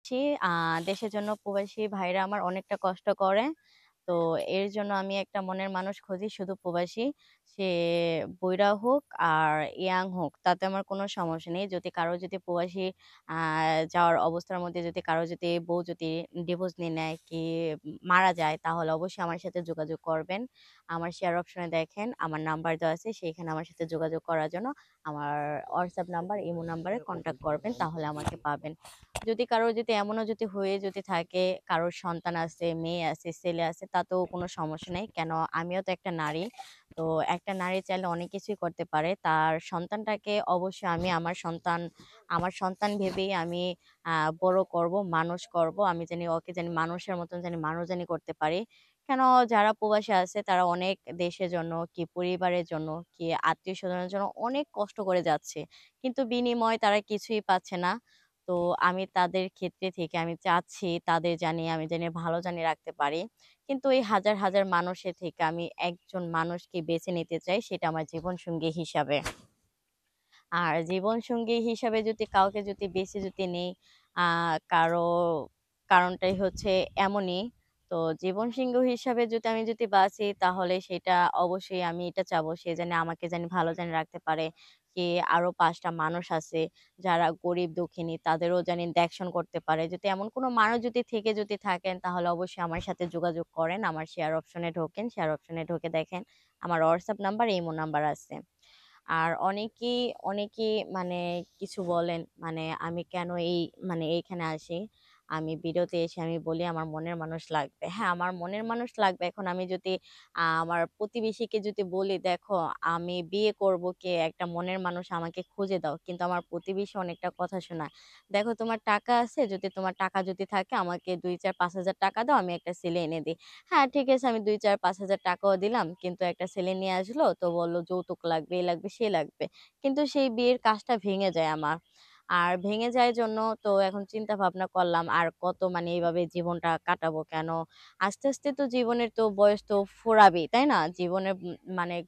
জি, আ দেশের জন্য প্রবাসী ভাইরা আমার অনেকটা কষ্ট করে। তো এর জন্য আমি একটা মনের মানুষ খুঁজি শুধু প্রবাসী। সে বুইড়া হোক আর ইয়াং হোক তাতে আমার কোনো সমস্যা নেই। যদি কারো যদি প্রবাসী আ যাওয়ার অবস্থার মধ্যে যদি কারো যদি বউ যদি ডিভোর্স নিয়ে নেয় কি মারা যায় তাহলে অবশ্যই আমার সাথে যোগাযোগ করবেন। আমার শেয়ার অপশনে দেখেন আমার নাম্বার দেওয়া আছে সেইখানে আমার সাথে যোগাযোগ করার জন্য আমার WhatsApp নাম্বার, ইমো নাম্বারে কনট্যাক্ট করবেন তাহলে আমাকে পাবেন। যদি কারো যদি এমনও যদি হয়ে যদি থাকে, কারোর সন্তান আছে, মেয়ে আছে, ছেলে আছে তাতেও কোনো সমস্যা নেই। কেন আমিও তো একটা নারী। তো একটা নারী চাইলে অনেক কিছুই করতে পারে। তার সন্তানটাকে অবশ্যই আমি আমার সন্তান ভেবেই আমি আ বড় করব, মানুষ করব। আমি জানি ওকে জানি মানুষের মতন জানি মানুষ জানি করতে পারি। কেন যারা প্রবাসে আছে তারা অনেক দেশের জন্য, কি পরিবারের জন্য, কি আত্মীয়স্বজনের জন্য অনেক কষ্ট করে যাচ্ছে। কিন্তু বিনিময়ে তারা কিছুই পাচ্ছে না। তো আমি তাদের ক্ষেত্রে থেকে আমি চাচ্ছি তাদের আমি জানি ভালো জানি রাখতে পারি। কিন্তু এই হাজার, হাজার মানুষের থেকে আমি একজন মানুষকে বেছে নিতে চাই সেটা আমার জীবনসঙ্গী হিসাবে। আর জীবনসঙ্গী হিসাবে যদি কাউকে যদি বেছে যদি নেই, আ কারো কারণটাই হচ্ছে এমনই। তো জীবনসঙ্গী হিসাবে যদি আমি যদি বাঁচি তাহলে সেটা অবশ্যই আমি এটা চাবো সে যেন আমাকে জানি ভালো জানি রাখতে পারে। কি আরো ৫ টা মানুষ আছে যারা গরিব দুঃখিনী তাদেরও জানি দেখশন করতে পারে। যদি এমন কোনো মানুষ যদি থেকে যদি থাকেন তাহলে অবশ্যই আমার সাথে যোগাযোগ করেন। আমার শেয়ার অপশনে ঢোকেন। শেয়ার অপশনে ঢুকে দেখেন আমার WhatsApp নাম্বার, ইমো নাম্বার আছে। আর অনেকেই মানে কিছু বলেন মানে আমি কেন এইখানে আসি? আমি ভিডিওতে এসে আমি বলি আমার মনের মানুষ লাগবে। হ্যাঁ, আমার মনের মানুষ লাগবে। এখন আমি যদি আমার প্রতিবেশীকে যদি বলি, "দেখো আমি বিয়ে করব কে একটা মনের মানুষ আমাকে খুঁজে দাও।" কিন্তু আমার প্রতিবেশী অনেকটা কথা শোনায়। "দেখো তোমার টাকা আছে, যদি তোমার টাকা যদি থাকে আমাকে ২, ৪, ৫,০০০ টাকা দাও, আমি একটা ছেলে এনে দেই।" হ্যাঁ, ঠিক আছে আমি ২, ৪, ৫,০০০ টাকাও দিলাম। কিন্তু একটা ছেলে নিয়ে আসলো তো বলল যৌতুক লাগবে, এ লাগবে, সে লাগবে। কিন্তু সেই বিয়ের কাজটা ভেঙে যায় আমার। আর ভেঙে যায় জন্য তো এখন চিন্তা ভাবনা করলাম আর কত এভাবে জীবনটা কাটাবো কেন? আস্তে, আস্তে তো জীবনের তো বয়স তো ফুরাবেই, তাই না? জীবনের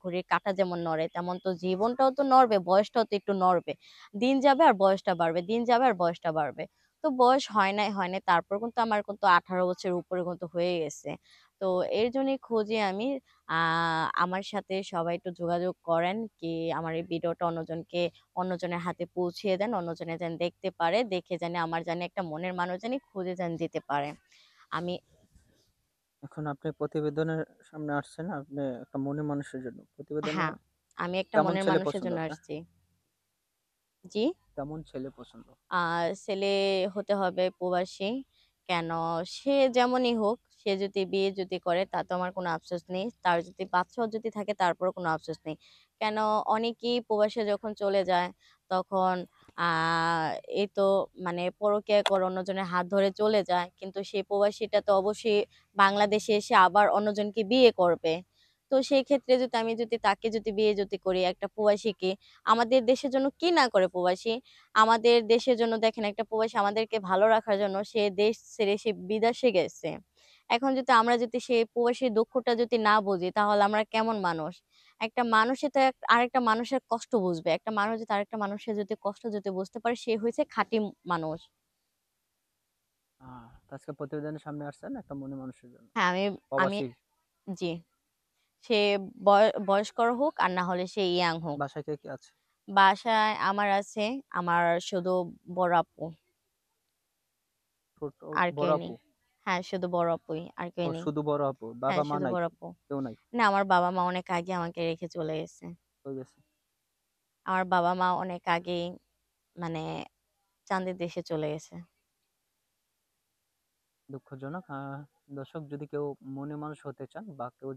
ঘড়ির কাঁটা যেমন নড়ে তেমন তো জীবনটাও তো নড়বে, বয়সটাও তো একটু নড়বে। দিন যাবে আর বয়সটা বাড়বে, দিন যাবে আর বয়সটা বাড়বে। তো বয়স হয় নাই। তারপর কিন্তু আমার কিন্তু ১৮ বছরের উপরে কিন্তু হয়ে গেছে। তো এর জন্যই খুঁজি আমি আ আমার সাথে সবাই একটু যোগাযোগ করেন কি আমার এই ভিডিওটা অন্যজনের হাতে পৌঁছিয়ে দেন। অন্যজনে যেন দেখতে পারে। দেখে জানি আমার জানি একটা মনের মানুষ জানি খুঁজে জানি দিতে পারে। আমি এখন আপনি প্রতিবেদনের সামনে আসছেন, আপনি একটা মনে মানুষের জন্য। প্রতিবেদনে হ্যাঁ, আমি একটা কেমন মনের ছেলে মানুষের পছন্দ জন্য আপনার? আসছি। জি? কেমন ছেলে পছন্দ? ছেলে হতে হবে প্রবাসী। কেন সে যেমনই হোক, সে যদি বিয়ে যদি করে তাতেও আমার কোনো আফসোস নেই। তার যদি বাচ্চাও যদি থাকে তারপরেও কোনো আফসোস নেই। কেন অনেকেই প্রবাসে যখন চলে যায় তখন আ এই তো পরকীয়া করে অন্যজনের হাত ধরে চলে যায়। কিন্তু সেই প্রবাসীটা তো অবশ্যই বাংলাদেশে এসে আবার অন্যজনকে বিয়ে করবে। তো সেই ক্ষেত্রে যদি আমি যদি তাকে যদি বিয়ে যদি করি একটা প্রবাসীকে, আমাদের দেশের জন্য কি না করে প্রবাসী? আমাদের দেশের জন্য দেখেন একটা প্রবাসী আমাদেরকে ভালো রাখার জন্য সে দেশ ছেড়ে সে বিদেশে গেছে। এখন যদি আমরা যদি সেই প্রবাসীর দুঃখটা যদি না বুঝি তাহলে আমরা কেমন মানুষ? একটা মানুষে তো আরেকটা মানুষের কষ্ট বুঝবে। একটা মানুষ যদি আরেকটা মানুষের যদি কষ্ট যদি বুঝতে পারে সে হইছে খাঁটি মানুষ। আ তো আজকে প্রতিবেদনের সামনে আসছেন একটা মনে মানুষের জন্য। হ্যাঁ, আমি প্রবাসী, জি। সে বয়স্কর হোক আর না হলে সে ইয়াং হোক। বাসায় কে, কে আছে? বাসায় আমার আছে আমার শুধু বড় আপু। ছোট আর বড় কেউ নেই। আপু? হ্যাঁ, শুধু বড় আপুই। আর কেউ ও নেই। শুধু বড় আপু। হ্যাঁ, বাবা-মা শুধু নাই? বড় আপু। কেউ নাই? না, আমার বাবা-মা অনেক আগে আমাকে রেখে চলে গেছে। কই গেছে? আমার বাবা-মা অনেক আগেই মানে চাঁদের দেশে চলে গেছে। দুঃখজনক। দর্শক যদি কেউ মনে মানুষ হতে চান বা কেউ